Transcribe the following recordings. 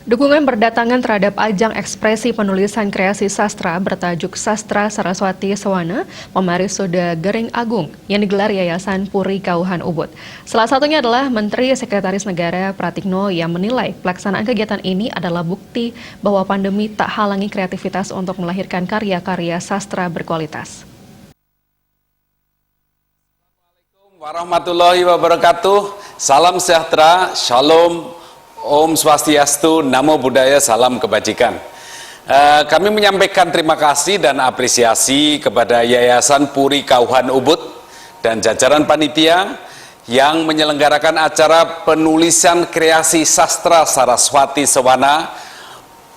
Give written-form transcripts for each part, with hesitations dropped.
Dukungan berdatangan terhadap ajang ekspresi penulisan kreasi sastra bertajuk Sastra Saraswati Sewana Pamarisoda Gering Agung yang digelar Yayasan Puri Kauhan Ubud. Salah satunya adalah Menteri Sekretaris Negara Pratikno yang menilai pelaksanaan kegiatan ini adalah bukti bahwa pandemi tak halangi kreativitas untuk melahirkan karya-karya sastra berkualitas. Assalamualaikum warahmatullahi wabarakatuh. Salam sejahtera, shalom. Om Swastiastu, Namo Buddhaya, salam kebajikan. Kami menyampaikan terima kasih dan apresiasi kepada Yayasan Puri Kauhan Ubud dan jajaran panitia yang menyelenggarakan acara penulisan kreasi sastra Saraswati Sewana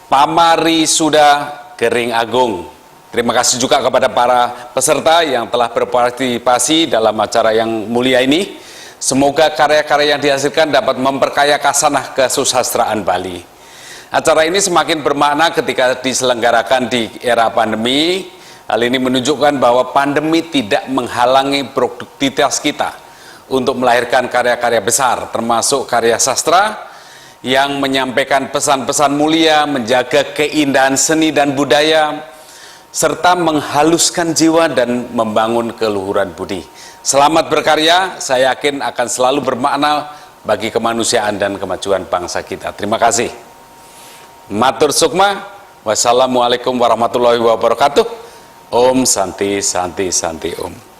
Pamarisoda Gering Agung. Terima kasih juga kepada para peserta yang telah berpartisipasi dalam acara yang mulia ini. Semoga karya-karya yang dihasilkan dapat memperkaya kasanah kesusastraan Bali. Acara ini semakin bermakna ketika diselenggarakan di era pandemi. Hal ini menunjukkan bahwa pandemi tidak menghalangi produktivitas kita untuk melahirkan karya-karya besar, termasuk karya sastra yang menyampaikan pesan-pesan mulia, menjaga keindahan seni dan budaya, serta menghaluskan jiwa dan membangun keluhuran budi. Selamat berkarya, saya yakin akan selalu bermakna bagi kemanusiaan dan kemajuan bangsa kita. Terima kasih. Matur sukma. Wassalamualaikum warahmatullahi wabarakatuh. Om Santi Santi Santi Om.